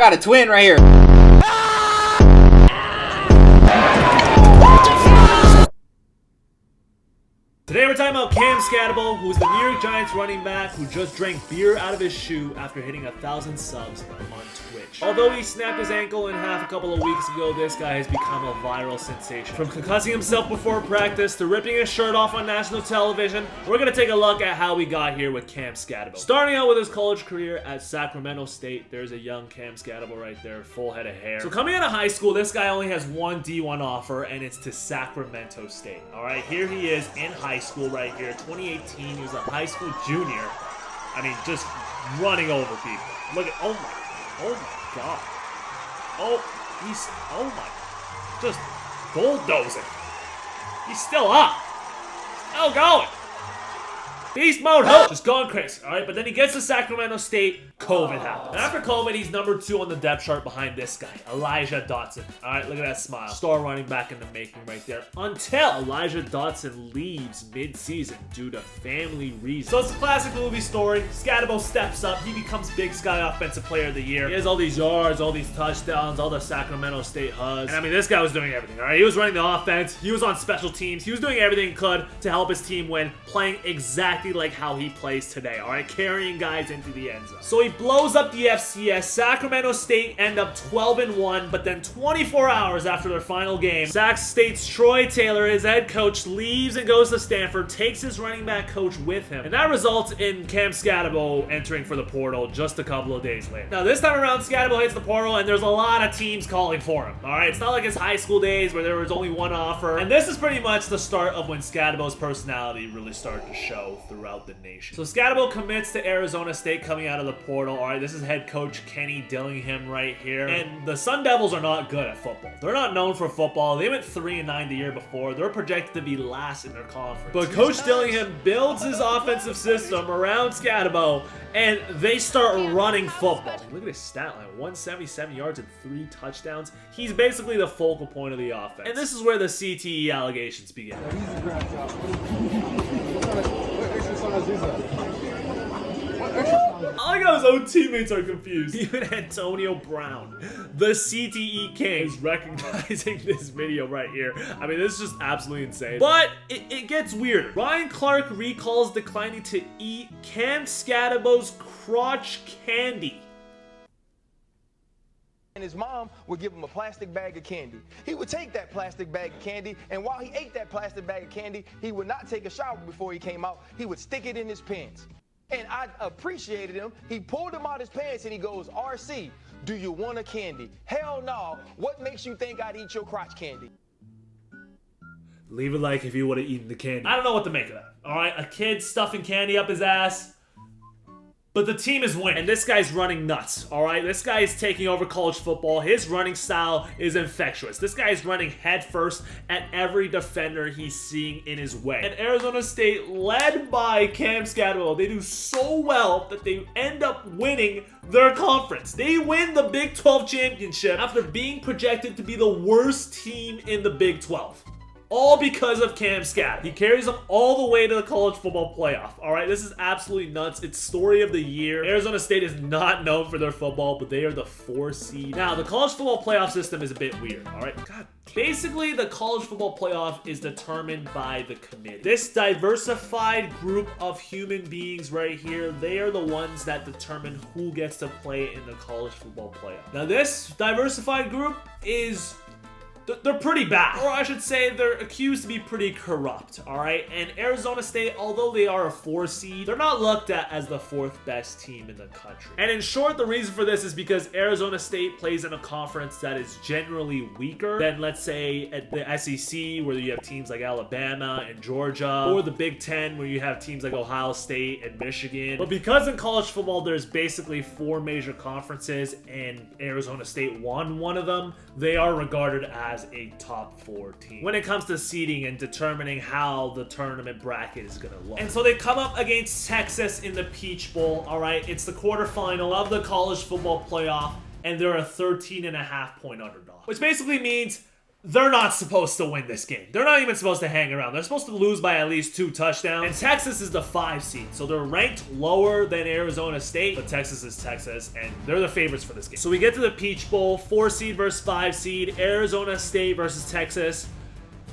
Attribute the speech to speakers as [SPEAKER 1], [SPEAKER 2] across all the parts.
[SPEAKER 1] got a twin right here.
[SPEAKER 2] Today we're talking about Cam Scatable, who's the New York Giants running back who just drank beer out of his shoe after hitting 1,000 subs on Twitch. Although he snapped his ankle in half a couple of weeks ago, this guy has become a viral sensation. From concussing himself before practice to ripping his shirt off on national television, we're going to take a look at how we got here with Cam Scatable. Starting out with his college career at Sacramento State, there's a young Cam Scatable right there, full head of hair. So coming out of high school, this guy only has one D1 offer, and it's to Sacramento State. Alright, here he is in high school right here, 2018. He was a high school junior. I mean, just running over people. Look at, oh my god. Oh my, just bulldozing. He's still up. Still going. Beast mode, just going crazy, alright? But then he gets to Sacramento State, COVID happens. And after COVID, he's number 2 on the depth chart behind this guy, Elijah Dotson. Alright, look at that smile. Star running back in the making right there. Until Elijah Dotson leaves mid-season due to family reasons. So it's a classic movie story. Scatable steps up. He becomes Big Sky Offensive Player of the Year. He has all these yards, all these touchdowns, all the Sacramento State hugs. And I mean, this guy was doing everything, alright? He was running the offense. He was on special teams. He was doing everything he could to help his team win, playing exactly like how he plays today, alright? Carrying guys into the end zone. So he blows up the FCS. Sacramento State end up 12-1, but then 24 hours after their final game, Sac State's Troy Taylor, his head coach, leaves and goes to Stanford, takes his running back coach with him. And that results in Cam Scatable entering for the portal just a couple of days later. Now, this time around, Scatable hits the portal, and there's a lot of teams calling for him, alright? It's not like his high school days where there was only one offer. And this is pretty much the start of when Scatable's personality really started to show throughout the nation. So Scatable commits to Arizona State coming out of the portal. All right, this is head coach Kenny Dillingham right here. And the Sun Devils are not good at football. They're not known for football. They went 3-9 the year before. They're projected to be last in their conference. But Coach Dillingham builds his offensive system around Scatable, and they start running football. Look at his stat line, 177 yards and 3 touchdowns. He's basically the focal point of the offense. And this is where the CTE allegations begin. I like how his own teammates are confused. Even Antonio Brown, the CTE king, is recognizing this video right here. I mean, this is just absolutely insane. But it gets weirder. Ryan Clark recalls declining to eat Cam Scatable's crotch candy.
[SPEAKER 3] And his mom would give him a plastic bag of candy. He would take that plastic bag of candy, and while he ate that plastic bag of candy, he would not take a shower before he came out. He would stick it in his pants. And I appreciated him. He pulled him out his pants and he goes, RC, do you want a candy? Hell no. What makes you think I'd eat your crotch candy?
[SPEAKER 2] Leave a like if you would have eaten the candy. I don't know what to make of that. Alright, a kid stuffing candy up his ass. But the team is winning, and this guy's running nuts, alright? This guy is taking over college football. His running style is infectious. This guy is running headfirst at every defender he's seeing in his way. And Arizona State, led by Cam Scatable, they do so well that they end up winning their conference. They win the Big 12 championship after being projected to be the worst team in the Big 12. All because of Cam Scatable. He carries them all the way to the college football playoff. All right, this is absolutely nuts. It's story of the year. Arizona State is not known for their football, but they are the 4 seed. Now, the college football playoff system is a bit weird. All right, God. Basically, the college football playoff is determined by the committee. This diversified group of human beings right here, they are the ones that determine who gets to play in the college football playoff. Now, this diversified group is... they're pretty bad. Or I should say they're accused to be pretty corrupt, alright? And Arizona State, although they are a 4 seed, they're not looked at as the 4th best team in the country. And in short, the reason for this is because Arizona State plays in a conference that is generally weaker than, let's say, at the SEC, where you have teams like Alabama and Georgia, or the Big Ten, where you have teams like Ohio State and Michigan. But because in college football, there's basically 4 major conferences, and Arizona State won one of them, they are regarded as a top 4 team when it comes to seeding and determining how the tournament bracket is going to look. And so they come up against Texas in the Peach Bowl, all right? It's the quarterfinal of the college football playoff, and they're a 13.5 point underdog, which basically means they're not supposed to win this game. They're not even supposed to hang around. They're supposed to lose by at least 2 touchdowns. And Texas is the 5 seed, so they're ranked lower than Arizona State, but Texas is Texas, and they're the favorites for this game. So we get to the Peach Bowl, 4 seed versus 5 seed, Arizona State versus Texas.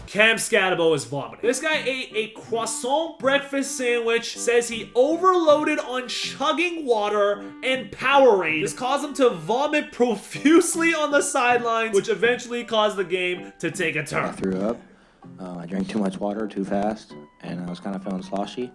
[SPEAKER 2] Cam Skattebo is vomiting. This guy ate a croissant breakfast sandwich, says he overloaded on chugging water and Powerade. This caused him to vomit profusely on the sidelines, which eventually caused the game to take a turn.
[SPEAKER 1] I threw up. I drank too much water too fast, and I was kind of feeling sloshy.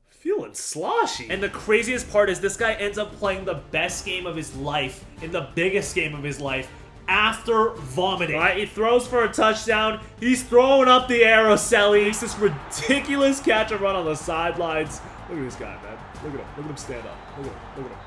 [SPEAKER 2] Feeling sloshy. And the craziest part is this guy ends up playing the best game of his life in the biggest game of his life after vomiting. All right, he throws for a touchdown. He's throwing up the Araceli. He's this ridiculous catch and run on the sidelines. Look at this guy, man. Look at him. Look at him stand up. Look at him. Look at him.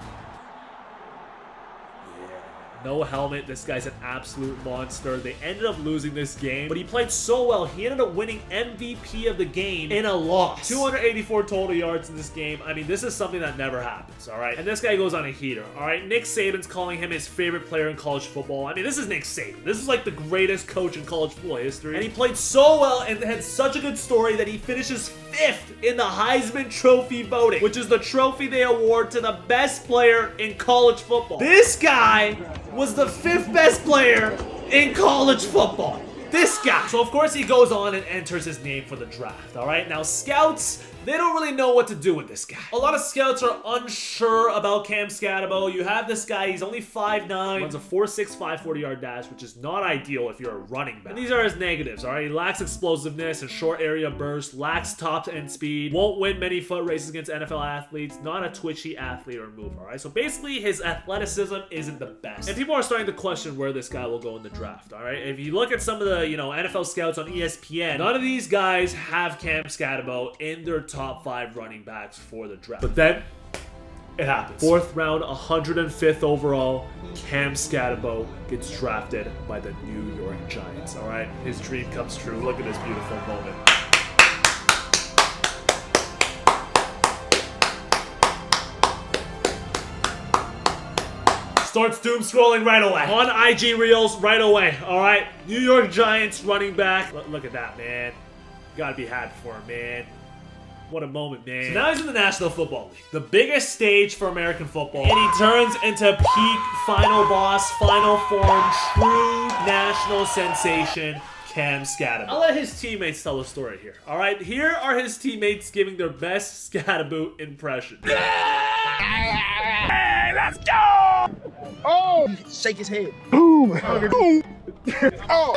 [SPEAKER 2] No helmet. This guy's an absolute monster. They ended up losing this game, but he played so well, he ended up winning MVP of the game in a loss. 284 total yards in this game. I mean, this is something that never happens, all right? And this guy goes on a heater, all right? Nick Saban's calling him his favorite player in college football. I mean, this is Nick Saban. This is like the greatest coach in college football history. And he played so well and had such a good story that he finishes 5th in the Heisman Trophy voting, which is the trophy they award to the best player in college football. This guy was the 5th best player in college football. This guy. So, of course, he goes on and enters his name for the draft, all right? Now, scouts, they don't really know what to do with this guy. A lot of scouts are unsure about Cam Skattebo. You have this guy, he's only 5'9", runs a 4.6 540-yard dash, which is not ideal if you're a running back. And these are his negatives, all right? He lacks explosiveness and short area burst, lacks top end speed, won't win many foot races against NFL athletes, not a twitchy athlete or mover, all right? So basically, his athleticism isn't the best. And people are starting to question where this guy will go in the draft, all right? If you look at some of the, NFL scouts on ESPN, none of these guys have Cam Skattebo in their top 5 running backs for the draft. But then it happens. 4th round, 105th overall, Cam Skattebo gets drafted by the New York Giants. All right, his dream comes true. Look at this beautiful moment. Starts doom scrolling right away. On IG Reels right away, all right? New York Giants running back. Look at that, man. Gotta be happy for him, man. What a moment, man. So now he's in the National Football League, the biggest stage for American football. And he turns into peak final boss, final form, true national sensation, Cam Skattebo. I'll let his teammates tell the story here, all right? Here are his teammates giving their best Skattebo impression.
[SPEAKER 4] Hey, let's go! Oh! Shake his head. Boom! Boom! Oh!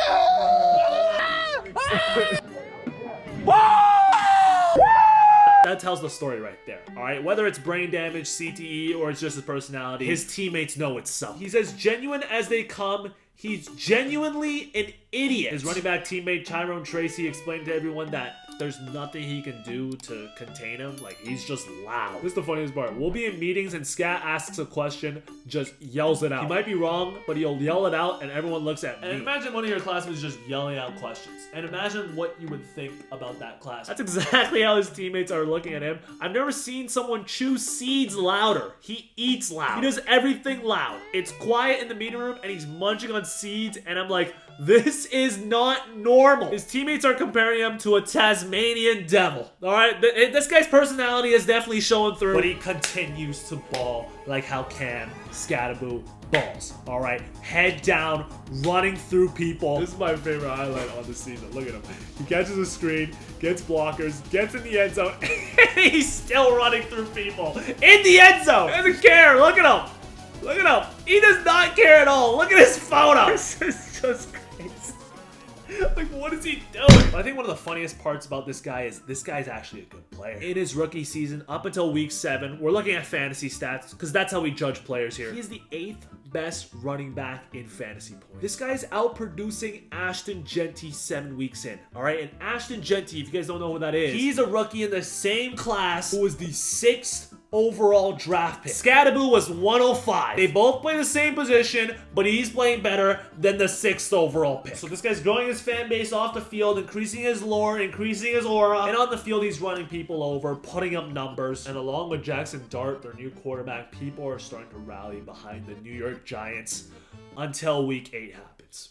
[SPEAKER 2] That tells the story right there, all right? Whether it's brain damage, CTE, or it's just his personality, his teammates know it's something. He's as genuine as they come. He's genuinely an idiot. His running back teammate, Tyrone Tracy, explained to everyone that there's nothing he can do to contain him. Like, he's just loud. This is the funniest part. We'll be in meetings and Scat asks a question, just yells it out. He might be wrong, but he'll yell it out and everyone looks at me. And imagine one of your classmates just yelling out questions. And imagine what you would think about that class. That's exactly how his teammates are looking at him. I've never seen someone chew seeds louder. He eats loud. He does everything loud. It's quiet in the meeting room and he's munching on seeds and I'm like, this is not normal. His teammates are comparing him to a Tasmanian devil. All right, this guy's personality is definitely showing through, but he continues to ball like how Cam Skattebo balls. All right, head down, running through people. This is my favorite highlight on the season. Look at him. He catches a screen, gets blockers, gets in the end zone, and he's still running through people in the end zone. He doesn't care. Look at him. Look at him. He does not care at all. Look at his photo. This is just crazy. Like, what is he doing? But I think one of the funniest parts about this guy is this guy's actually a good player. In his rookie season, up until week 7, we're looking at fantasy stats because that's how we judge players here. He is the 8th best running back in fantasy points. This guy's outproducing Ashton Jeanty 7 weeks in. All right, and Ashton Jeanty, if you guys don't know who that is, he's a rookie in the same class who was the 6th overall draft pick. Skattebo was 105. They both play the same position, but he's playing better than the 6th overall pick. So this guy's growing his fan base off the field, increasing his lore, increasing his aura, and on the field he's running people over, putting up numbers, and along with Jackson Dart, their new quarterback, people are starting to rally behind the New York Giants until week 8 happens.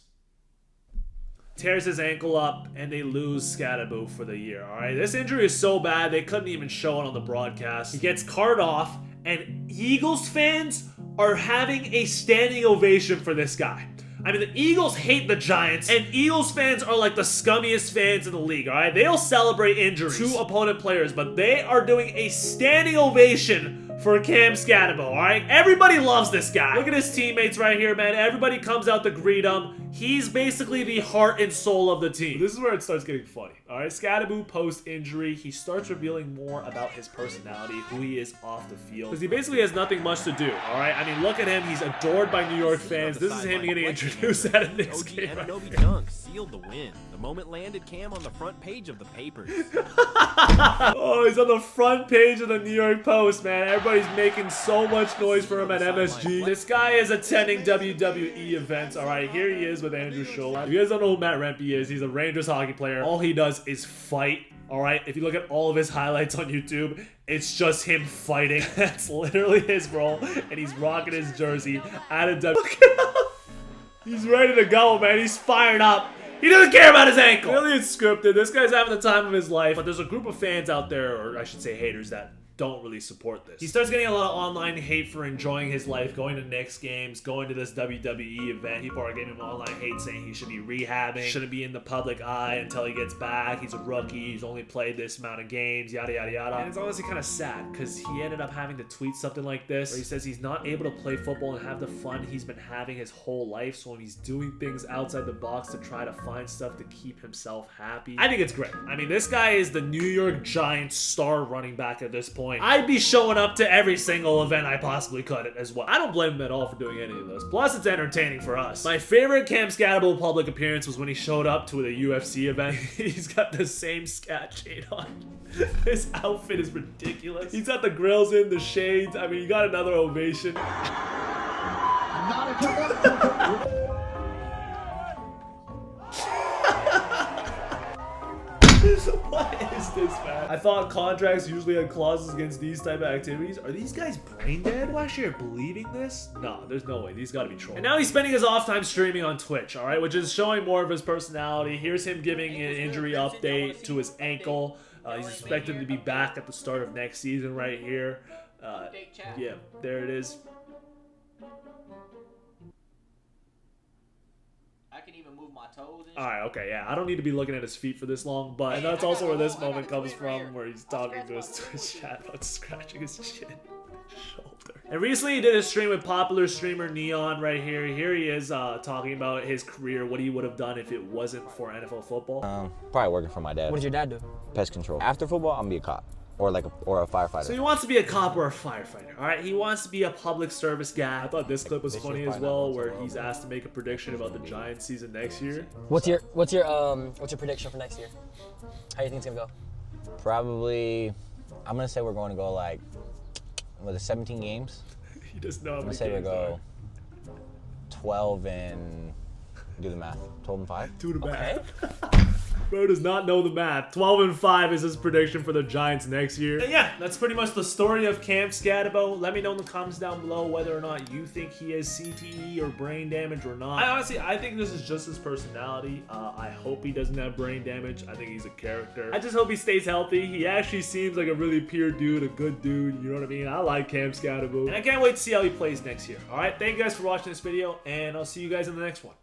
[SPEAKER 2] tears his ankle up, and they lose Scadaboo for the year, alright? This injury is so bad, they couldn't even show it on the broadcast. He gets carted off, and Eagles fans are having a standing ovation for this guy. I mean, the Eagles hate the Giants, and Eagles fans are like the scummiest fans in the league, alright? They'll celebrate injuries to opponent players, but they are doing a standing ovation for Cam Scadaboo, alright? Everybody loves this guy. Look at his teammates right here, man. Everybody comes out to greet him. He's basically the heart and soul of the team. This is where it starts getting funny, alright? Scadaboo post-injury, he starts revealing more about his personality, who he is off the field, because he basically has nothing much to do, alright? I mean, look at him. He's adored by New York fans. This is him getting introduced at a Knicks game.
[SPEAKER 5] Anunoby dunk sealed the win. The moment landed Cam on the front page of the papers.
[SPEAKER 2] Oh, he's on the front page of the New York Post, man. Everybody's making so much noise for him at MSG. This guy is attending WWE events, alright? Here he is with Andrew Schultz. If you guys don't know who Matt Rempe is, he's a Rangers hockey player. All he does is fight, alright? If you look at all of his highlights on YouTube, it's just him fighting. That's literally his role, and he's rocking his jersey at a W. Look at him. He's ready to go, man. He's fired up. He doesn't care about his ankle. Clearly it's scripted. This guy's having the time of his life. But there's a group of fans out there, or I should say haters, that don't really support this. He starts getting a lot of online hate for enjoying his life, going to Knicks games, going to this WWE event. People are giving him online hate saying he should be rehabbing, shouldn't be in the public eye until he gets back. He's a rookie. He's only played this amount of games, yada, yada, yada. And it's honestly kind of sad because he ended up having to tweet something like this where he says he's not able to play football and have the fun he's been having his whole life. So when he's doing things outside the box to try to find stuff to keep himself happy, I think it's great. I mean, this guy is the New York Giants star running back at this point. I'd be showing up to every single event I possibly could as well. I don't blame him at all for doing any of this. Plus, it's entertaining for us. My favorite Cam Scadaboo public appearance was when he showed up to the UFC event. He's got the same scat shade on. His outfit is ridiculous. He's got the grills in, the shades. I mean, you got another ovation. What is this, man? I thought contracts usually had clauses against these type of activities. Are these guys brain dead? Who actually are believing this? No, there's no way. These gotta be trolls. And now he's spending his off time streaming on Twitch, alright? Which is showing more of his personality. Here's him giving an injury update to his ankle. He's expected to be back at the start of next season right here. Yeah, there it is.
[SPEAKER 6] I can even move my toes and
[SPEAKER 2] Alright, okay, yeah. I don't need to be looking at his feet for this long, but and that's also where this moment comes from, where he's talking to his Twitch chat about scratching his chin, shoulder. And recently he did a stream with popular streamer Neon right here. Here he is talking about his career, what he would have done if it wasn't for NFL football.
[SPEAKER 7] Probably working for my dad.
[SPEAKER 8] What did your dad do?
[SPEAKER 7] Pest control. After football, I'm gonna be a cop. Or a firefighter.
[SPEAKER 2] So he wants to be a cop or a firefighter, alright? He wants to be a public service guy. I thought this clip was funny as well, where he's asked to make a prediction about the Giants season next year.
[SPEAKER 8] What's your prediction for next year? How do you think it's gonna go?
[SPEAKER 7] Probably, I'm gonna say we're going to go like, with the 17 games.
[SPEAKER 2] He doesn't know how
[SPEAKER 7] I'm
[SPEAKER 2] many
[SPEAKER 7] gonna say we
[SPEAKER 2] games
[SPEAKER 7] go 12 and, do the math, 12 and 5?
[SPEAKER 2] Do the math.
[SPEAKER 8] Okay.
[SPEAKER 2] Bro does not know the math. 12-5 is his prediction for the Giants next year. And yeah, that's pretty much the story of Cam Scadaboo. Let me know in the comments down below whether or not you think he has CTE or brain damage or not. I think this is just his personality. I hope he doesn't have brain damage. I think he's a character. I just hope he stays healthy. He actually seems like a really pure dude, a good dude. You know what I mean? I like Cam Scadaboo. And I can't wait to see how he plays next year. All right, thank you guys for watching this video, and I'll see you guys in the next one.